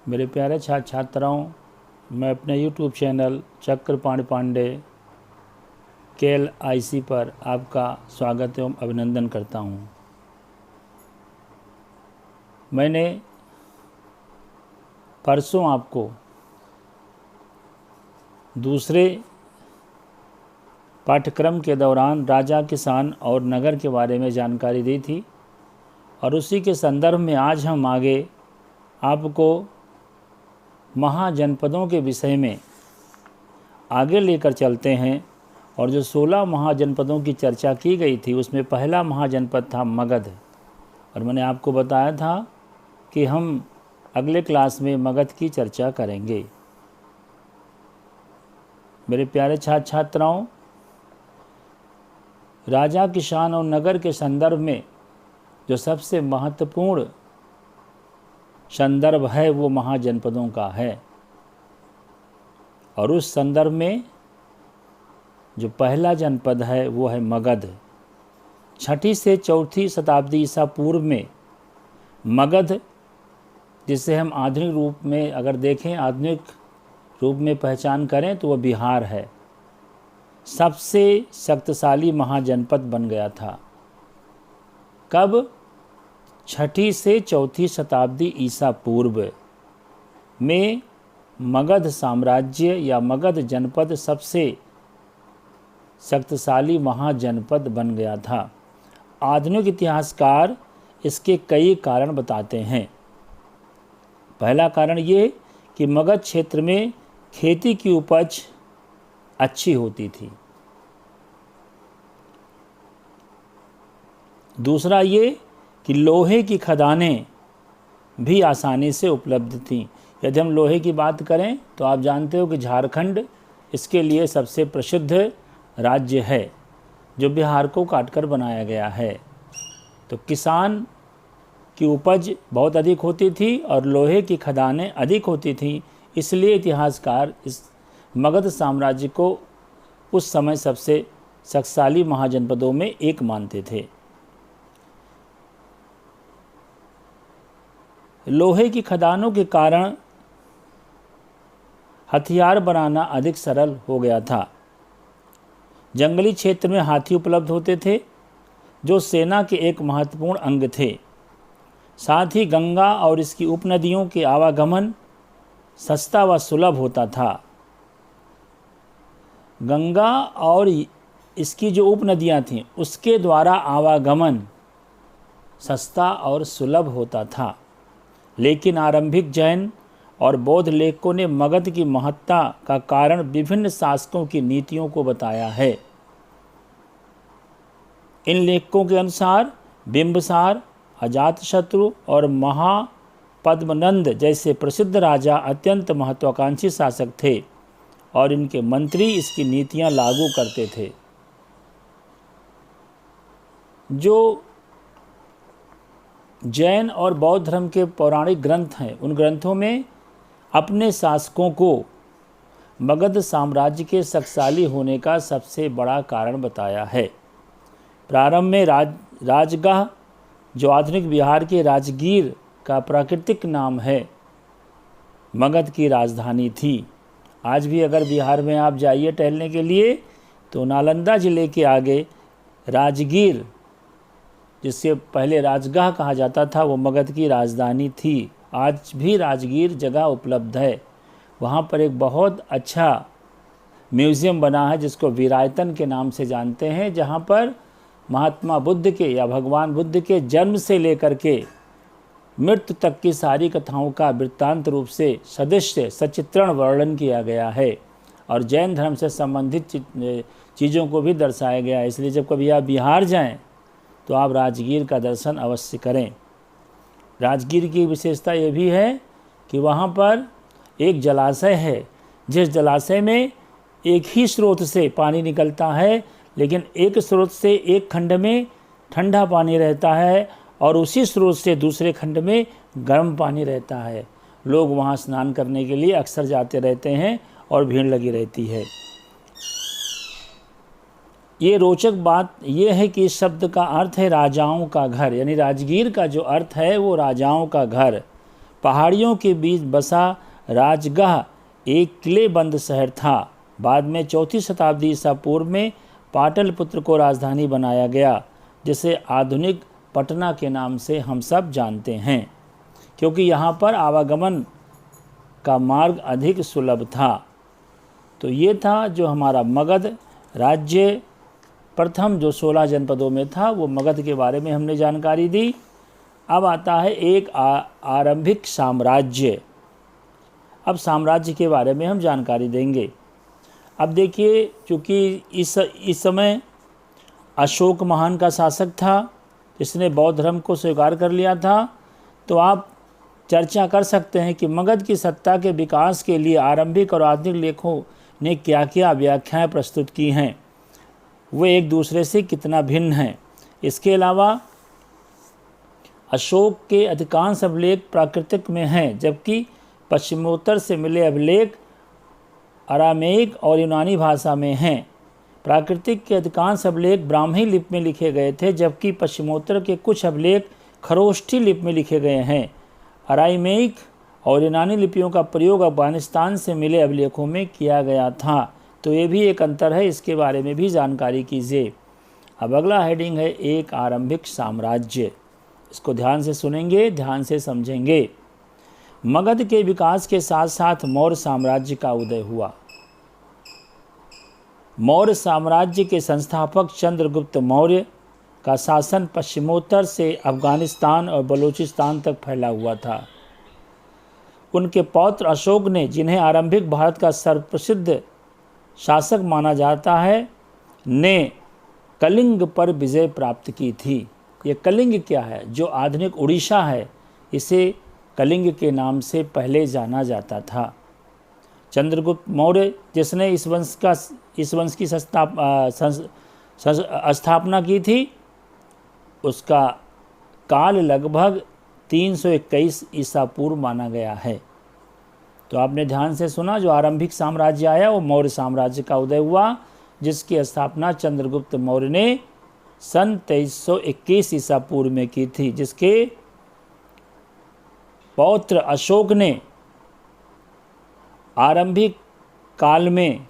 मेरे प्यारे छात्र छात्राओं, मैं अपने YouTube channel Chakrapani Pandey KLIC पर आपका स्वागत एवं अभिनंदन करता हूँ। मैंने परसों आपको दूसरे पाठ्यक्रम के दौरान राजा, किसान और नगर के बारे में जानकारी दी थी और उसी के संदर्भ में आज हम आगे आपको महाजनपदों के विषय में आगे लेकर चलते हैं। और जो 16 महाजनपदों की चर्चा की गई थी उसमें पहला महाजनपद था मगध, और मैंने आपको बताया था कि हम अगले क्लास में मगध की चर्चा करेंगे। मेरे प्यारे छात्र छात्राओं, राजा, किसान और नगर के संदर्भ में जो सबसे महत्वपूर्ण संदर्भ है वो महाजनपदों का है, और उस संदर्भ में जो पहला जनपद है वो है मगध। 6ठी से 4ठी शताब्दी ईसा पूर्व में मगध, जिसे हम आधुनिक रूप में अगर देखें, आधुनिक रूप में पहचान करें तो वह बिहार है, सबसे शक्तिशाली महाजनपद बन गया था। कब? 6ठी से 4ठी शताब्दी ईसा पूर्व में मगध साम्राज्य या मगध जनपद सबसे शक्तिशाली महाजनपद बन गया था। आधुनिक इतिहासकार इसके कई कारण बताते हैं। पहला कारण ये कि मगध क्षेत्र में खेती की उपज अच्छी होती थी। दूसरा ये कि लोहे की खदानें भी आसानी से उपलब्ध थीं। यदि हम लोहे की बात करें तो आप जानते हो कि झारखंड इसके लिए सबसे प्रसिद्ध राज्य है, जो बिहार को काटकर बनाया गया है। तो किसान की उपज बहुत अधिक होती थी और लोहे की खदानें अधिक होती थीं, इसलिए इतिहासकार इस मगध साम्राज्य को उस समय सबसे शक्तिशाली महाजनपदों में एक मानते थे। लोहे की खदानों के कारण हथियार बनाना अधिक सरल हो गया था। जंगली क्षेत्र में हाथी उपलब्ध होते थे, जो सेना के एक महत्वपूर्ण अंग थे। साथ ही गंगा और इसकी उपनदियों के आवागमन सस्ता व सुलभ होता था। गंगा और इसकी जो उपनदियां थीं उसके द्वारा आवागमन सस्ता और सुलभ होता था। लेकिन आरंभिक जैन और बौद्ध लेखकों ने मगध की महत्ता का कारण विभिन्न शासकों की नीतियों को बताया है। इन लेखकों के अनुसार बिंबिसार, अजातशत्रु और महापद्मनंद जैसे प्रसिद्ध राजा अत्यंत महत्वाकांक्षी शासक थे और इनके मंत्री इसकी नीतियां लागू करते थे। जो जैन और बौद्ध धर्म के पौराणिक ग्रंथ हैं, उन ग्रंथों में अपने शासकों को मगध साम्राज्य के शक्तिशाली होने का सबसे बड़ा कारण बताया है। प्रारंभ में राजगाह, जो आधुनिक बिहार के राजगीर का प्राकृतिक नाम है, मगध की राजधानी थी। आज भी अगर बिहार में आप जाइए टहलने के लिए तो नालंदा जिले के आगे राजगीर, जिससे पहले राजगाह कहा जाता था, वो मगध की राजधानी थी। आज भी राजगीर जगह उपलब्ध है। वहाँ पर एक बहुत अच्छा म्यूज़ियम बना है जिसको वीरायतन के नाम से जानते हैं, जहाँ पर महात्मा बुद्ध के या भगवान बुद्ध के जन्म से लेकर के मृत्यु तक की सारी कथाओं का वृत्तांत रूप से सदृश्य सचित्रण वर्णन किया गया है और जैन धर्म से संबंधित चीज़ों को भी दर्शाया गया है। इसलिए जब कभी आप बिहार जाएं तो आप राजगीर का दर्शन अवश्य करें। राजगीर की विशेषता ये भी है कि वहाँ पर एक जलाशय है, जिस जलाशय में एक ही स्रोत से पानी निकलता है, लेकिन एक स्रोत से एक खंड में ठंडा पानी रहता है और उसी स्रोत से दूसरे खंड में गर्म पानी रहता है। लोग वहाँ स्नान करने के लिए अक्सर जाते रहते हैं और भीड़ लगी रहती है। ये रोचक बात यह है कि इस शब्द का अर्थ है राजाओं का घर, यानी राजगीर का जो अर्थ है वो राजाओं का घर। पहाड़ियों के बीच बसा राजगह एक किलेबंद शहर था। बाद में 4वीं शताब्दी ईसा पूर्व में पाटलिपुत्र को राजधानी बनाया गया, जिसे आधुनिक पटना के नाम से हम सब जानते हैं, क्योंकि यहाँ पर आवागमन का मार्ग अधिक सुलभ था। तो ये था जो हमारा मगध राज्य प्रथम जो 16 जनपदों में था, वो मगध के बारे में हमने जानकारी दी। अब आता है एक आरंभिक साम्राज्य। अब साम्राज्य के बारे में हम जानकारी देंगे। अब देखिए, चूँकि इस समय अशोक महान का शासक था, जिसने बौद्ध धर्म को स्वीकार कर लिया था, तो आप चर्चा कर सकते हैं कि मगध की सत्ता के विकास के लिए आरंभिक और आधुनिक लेखों ने क्या क्या व्याख्याएं प्रस्तुत की हैं, वे एक दूसरे से कितना भिन्न हैं। इसके अलावा अशोक के अधिकांश अभिलेख प्राकृतिक में हैं, जबकि पश्चिमोत्तर से मिले अभिलेख अरामेइक और यूनानी भाषा में हैं। प्राकृतिक के अधिकांश अभिलेख ब्राह्मी लिपि में लिखे गए थे, जबकि पश्चिमोत्तर के कुछ अभिलेख खरोष्ठी लिपि में लिखे गए हैं। अरामेइक और यूनानी लिपियों का प्रयोग अफगानिस्तान से मिले अभिलेखों में किया गया था। तो ये भी एक अंतर है, इसके बारे में भी जानकारी कीजिए। अब अगला हेडिंग है एक आरंभिक साम्राज्य। इसको ध्यान से सुनेंगे, ध्यान से समझेंगे। मगध के विकास के साथ साथ मौर्य साम्राज्य का उदय हुआ। मौर्य साम्राज्य के संस्थापक चंद्रगुप्त मौर्य का शासन पश्चिमोत्तर से अफगानिस्तान और बलूचिस्तान तक फैला हुआ था। उनके पौत्र अशोक ने, जिन्हें आरंभिक भारत का सर्वप्रसिद्ध शासक माना जाता है, ने कलिंग पर विजय प्राप्त की थी। ये कलिंग क्या है? जो आधुनिक उड़ीसा है, इसे कलिंग के नाम से पहले जाना जाता था। चंद्रगुप्त मौर्य, जिसने इस वंश की स्थापना की थी, उसका काल लगभग 321 ईसा पूर्व माना गया है। तो आपने ध्यान से सुना, जो आरंभिक साम्राज्य आया वो मौर्य साम्राज्य का उदय हुआ, जिसकी स्थापना चंद्रगुप्त मौर्य ने सन 2321 ईसा पूर्व में की थी, जिसके पौत्र अशोक ने आरंभिक काल में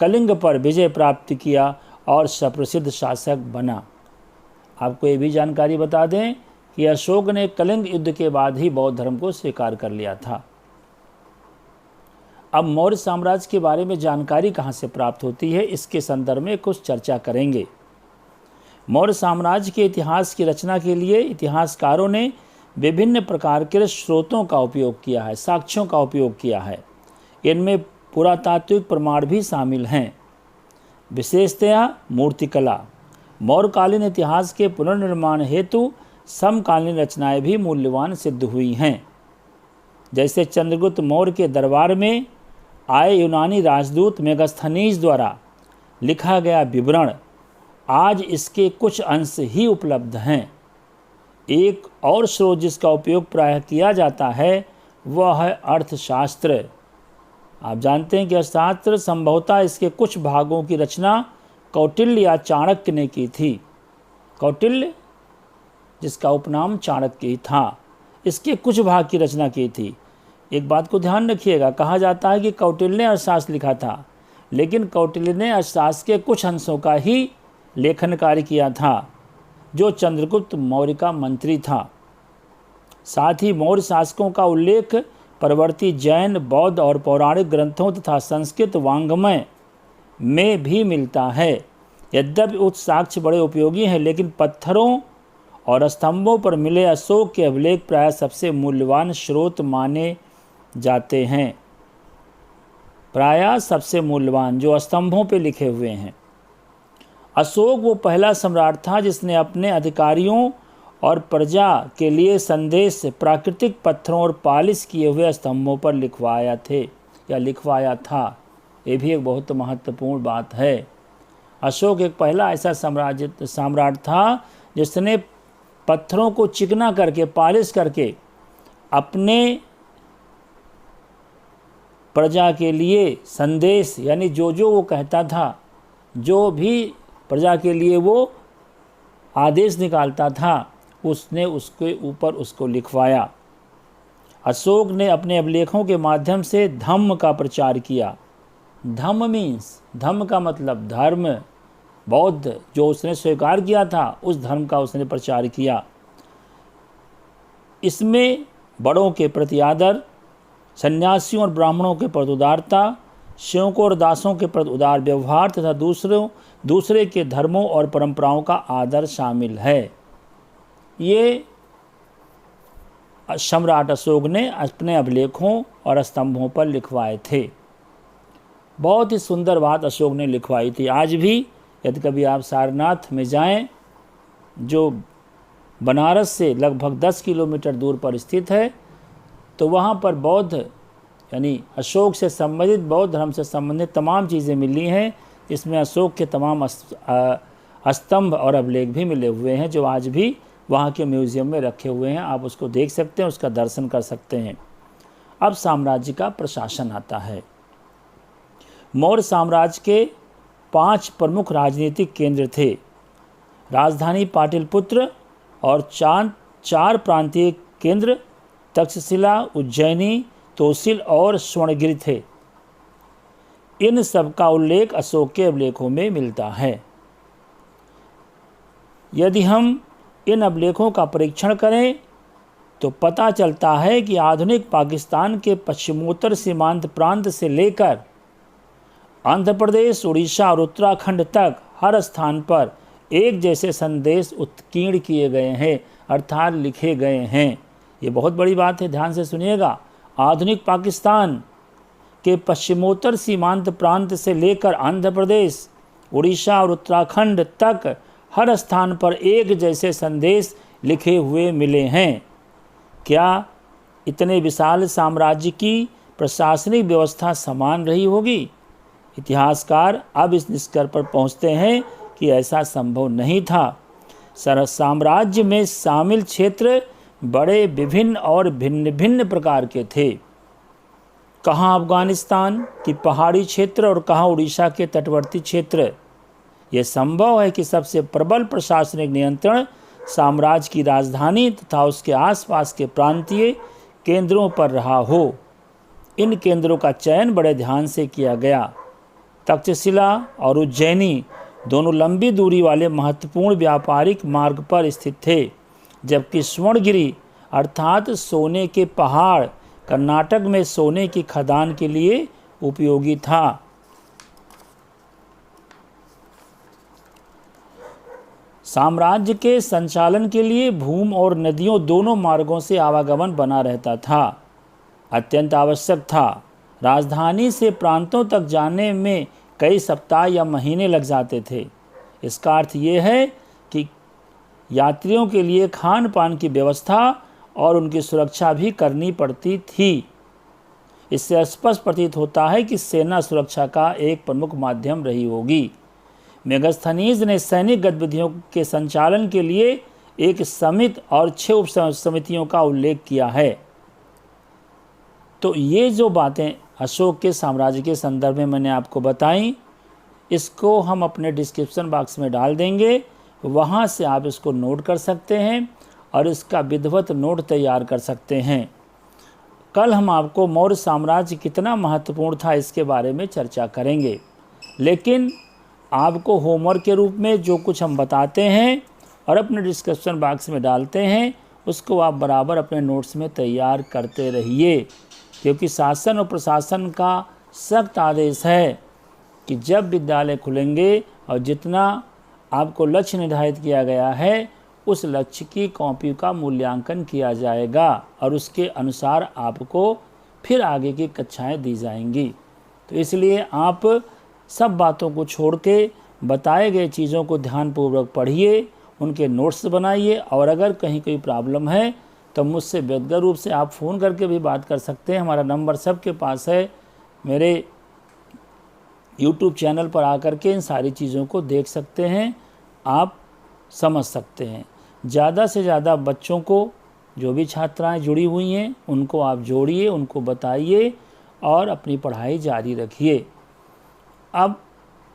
कलिंग पर विजय प्राप्त किया और सुप्रसिद्ध शासक बना। आपको ये भी जानकारी बता दें कि अशोक ने कलिंग युद्ध के बाद ही बौद्ध धर्म को स्वीकार कर लिया था। अब मौर्य साम्राज्य के बारे में जानकारी कहाँ से प्राप्त होती है, इसके संदर्भ में कुछ चर्चा करेंगे। मौर्य साम्राज्य के इतिहास की रचना के लिए इतिहासकारों ने विभिन्न प्रकार के स्रोतों का उपयोग किया है, साक्ष्यों का उपयोग किया है। इनमें पुरातात्विक प्रमाण भी शामिल हैं, विशेषतया मूर्तिकला। मौर्यकालीन इतिहास के पुनर्निर्माण हेतु समकालीन रचनाएं भी मूल्यवान सिद्ध हुई हैं। जैसे चंद्रगुप्त मौर्य के दरबार में आए यूनानी राजदूत मेगास्थनीज द्वारा लिखा गया विवरण, आज इसके कुछ अंश ही उपलब्ध हैं। एक और स्रोत जिसका उपयोग प्रायः किया जाता है वह है अर्थशास्त्र। आप जानते हैं कि अर्थशास्त्र संभवतः इसके कुछ भागों की रचना कौटिल्य या चाणक्य ने की थी। कौटिल्य, जिसका उपनाम चाणक्य ही था, इसके कुछ भाग की रचना की थी। एक बात को ध्यान रखिएगा, कहा जाता है कि कौटिल्य ने अर्थशास्त्र लिखा था, लेकिन कौटिल्य ने अर्थशास्त्र के कुछ अंशों का ही लेखन कार्य किया था, जो चंद्रगुप्त मौर्य का मंत्री था। साथ ही मौर्य शासकों का उल्लेख परवर्ती जैन, बौद्ध और पौराणिक ग्रंथों तथा संस्कृत वाङ्मय में भी मिलता है। यद्यपि उक्त साक्ष्य बड़े उपयोगी हैं, लेकिन पत्थरों और स्तंभों पर मिले अशोक के अभिलेख प्रायः सबसे मूल्यवान स्रोत माने जाते हैं। प्रायः सबसे मूल्यवान जो स्तंभों पर लिखे हुए हैं। अशोक वो पहला सम्राट था जिसने अपने अधिकारियों और प्रजा के लिए संदेश प्राकृतिक पत्थरों और पालिश किए हुए स्तंभों पर लिखवाया था। ये भी एक बहुत महत्वपूर्ण बात है। अशोक एक पहला ऐसा सम्राट था जिसने पत्थरों को चिकना करके, पालिश करके अपने प्रजा के लिए संदेश, यानी जो वो कहता था, जो भी प्रजा के लिए वो आदेश निकालता था, उसने उसके ऊपर उसको लिखवाया। अशोक ने अपने अभिलेखों के माध्यम से धम्म का प्रचार किया। धम्म मीन्स, धम्म का मतलब धर्म, बौद्ध जो उसने स्वीकार किया था उस धर्म का उसने प्रचार किया। इसमें बड़ों के प्रति आदर, सन्यासियों और ब्राह्मणों के प्रति उदारता, सेवकों और दासों के प्रति उदार व्यवहार तथा दूसरे के धर्मों और परंपराओं का आदर शामिल है। ये सम्राट अशोक ने अपने अभिलेखों और स्तंभों पर लिखवाए थे। बहुत ही सुंदर बात अशोक ने लिखवाई थी। आज भी यदि कभी आप सारनाथ में जाएं, जो बनारस से लगभग 10 किलोमीटर दूर पर स्थित है, तो वहाँ पर बौद्ध यानी अशोक से संबंधित, बौद्ध धर्म से संबंधित तमाम चीज़ें मिली हैं। इसमें अशोक के तमाम स्तंभ और अभिलेख भी मिले हुए हैं, जो आज भी वहाँ के म्यूज़ियम में रखे हुए हैं। आप उसको देख सकते हैं, उसका दर्शन कर सकते हैं। अब साम्राज्य का प्रशासन आता है। मौर्य साम्राज्य के 5 प्रमुख राजनीतिक केंद्र थे। राजधानी पाटलिपुत्र और 4 प्रांतीय केंद्र तक्षशिला, उज्जैनी, तोसिल और स्वर्णगिरि थे। इन सब का उल्लेख अशोक के अभिलेखों में मिलता है। यदि हम इन अभिलेखों का परीक्षण करें तो पता चलता है कि आधुनिक पाकिस्तान के पश्चिमोत्तर सीमांत प्रांत से लेकर आंध्र प्रदेश, उड़ीसा और उत्तराखंड तक हर स्थान पर एक जैसे संदेश उत्कीर्ण किए गए हैं, अर्थात लिखे गए हैं। ये बहुत बड़ी बात है, ध्यान से सुनिएगा। आधुनिक पाकिस्तान के पश्चिमोत्तर सीमांत प्रांत से लेकर आंध्र प्रदेश, उड़ीसा और उत्तराखंड तक हर स्थान पर एक जैसे संदेश लिखे हुए मिले हैं। क्या इतने विशाल साम्राज्य की प्रशासनिक व्यवस्था समान रही होगी? इतिहासकार अब इस निष्कर्ष पर पहुंचते हैं कि ऐसा संभव नहीं था। साम्राज्य में शामिल क्षेत्र बड़े विभिन्न और भिन्न भिन्न प्रकार के थे। कहाँ अफगानिस्तान की पहाड़ी क्षेत्र और कहाँ उड़ीसा के तटवर्ती क्षेत्र। यह संभव है कि सबसे प्रबल प्रशासनिक नियंत्रण साम्राज्य की राजधानी तथा उसके आसपास के प्रांतीय केंद्रों पर रहा हो। इन केंद्रों का चयन बड़े ध्यान से किया गया। तक्षशिला और उज्जैनी दोनों लंबी दूरी वाले महत्वपूर्ण व्यापारिक मार्ग पर स्थित थे, जबकि स्वर्णगिरि अर्थात सोने के पहाड़ कर्नाटक में सोने की खदान के लिए उपयोगी था। साम्राज्य के संचालन के लिए भूमि और नदियों दोनों मार्गों से आवागमन बना रहता था, अत्यंत आवश्यक था। राजधानी से प्रांतों तक जाने में कई सप्ताह या महीने लग जाते थे। इसका अर्थ ये है कि यात्रियों के लिए खान पान की व्यवस्था और उनकी सुरक्षा भी करनी पड़ती थी। इससे स्पष्ट प्रतीत होता है कि सेना सुरक्षा का एक प्रमुख माध्यम रही होगी। मेगास्थनीज ने सैनिक गतिविधियों के संचालन के लिए एक समिति और 6 उप समितियों का उल्लेख किया है। तो ये जो बातें अशोक के साम्राज्य के संदर्भ में मैंने आपको बताई, इसको हम अपने डिस्क्रिप्शन बॉक्स में डाल देंगे। वहाँ से आप इसको नोट कर सकते हैं और इसका विधिवत नोट तैयार कर सकते हैं। कल हम आपको मौर्य साम्राज्य कितना महत्वपूर्ण था इसके बारे में चर्चा करेंगे, लेकिन आपको होमवर्क के रूप में जो कुछ हम बताते हैं और अपने डिस्क्रिप्शन बॉक्स में डालते हैं, उसको आप बराबर अपने नोट्स में तैयार करते रहिए, क्योंकि शासन और प्रशासन का सख्त आदेश है कि जब विद्यालय खुलेंगे और जितना आपको लक्ष्य निर्धारित किया गया है उस लक्ष्य की कॉपी का मूल्यांकन किया जाएगा और उसके अनुसार आपको फिर आगे की कक्षाएं दी जाएंगी। तो इसलिए आप सब बातों को छोड़ के बताए गए चीज़ों को ध्यानपूर्वक पढ़िए, उनके नोट्स बनाइए, और अगर कहीं कोई प्रॉब्लम है तो मुझसे व्यक्तिगत रूप से आप फ़ोन करके भी बात कर सकते हैं। हमारा नंबर सबके पास है। मेरे YouTube चैनल पर आकर के इन सारी चीज़ों को देख सकते हैं, आप समझ सकते हैं। ज़्यादा से ज़्यादा बच्चों को, जो भी छात्राएं जुड़ी हुई हैं, उनको आप जोड़िए, उनको बताइए और अपनी पढ़ाई जारी रखिए। अब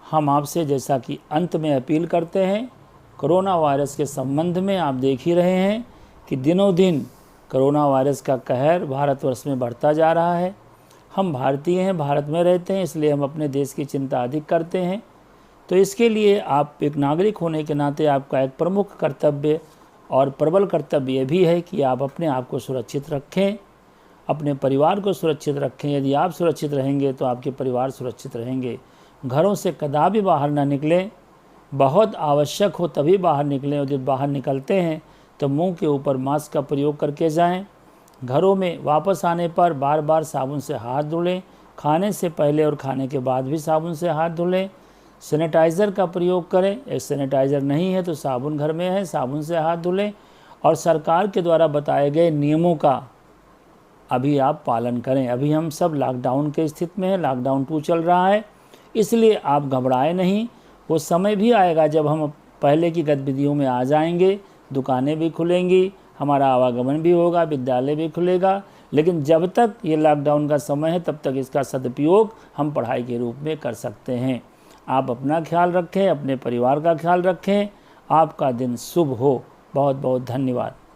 हम आपसे जैसा कि अंत में अपील करते हैं, कोरोना वायरस के संबंध में आप देख ही रहे हैं कि दिनों दिन कोरोना वायरस का कहर भारतवर्ष में बढ़ता जा रहा है। हम भारतीय हैं, भारत में रहते हैं, इसलिए हम अपने देश की चिंता अधिक करते हैं। तो इसके लिए आप एक नागरिक होने के नाते आपका एक प्रमुख कर्तव्य और प्रबल कर्तव्य ये भी है कि आप अपने आप को सुरक्षित रखें, अपने परिवार को सुरक्षित रखें। यदि आप सुरक्षित रहेंगे तो आपके परिवार सुरक्षित रहेंगे। घरों से कदापि बाहर ना निकलें, बहुत आवश्यक हो तभी बाहर निकलें, और जब बाहर निकलते हैं तो मुंह के ऊपर मास्क का प्रयोग करके जाएं। घरों में वापस आने पर बार बार साबुन से हाथ धुलें, खाने से पहले और खाने के बाद भी साबुन से हाथ धुलें। सैनिटाइज़र का प्रयोग करें, एक सैनिटाइज़र नहीं है तो साबुन घर में है, साबुन से हाथ धुलें। और सरकार के द्वारा बताए गए नियमों का अभी आप पालन करें। अभी हम सब लॉकडाउन के स्थिति में हैं, लॉकडाउन 2 चल रहा है, इसलिए आप घबराएं नहीं। वो समय भी आएगा जब हम पहले की गतिविधियों में आ जाएंगे, दुकानें भी खुलेंगी, हमारा आवागमन भी होगा, विद्यालय भी खुलेगा। लेकिन जब तक ये लॉकडाउन का समय है तब तक इसका सदुपयोग हम पढ़ाई के रूप में कर सकते हैं। आप अपना ख्याल रखें, अपने परिवार का ख्याल रखें। आपका दिन शुभ हो। बहुत बहुत धन्यवाद।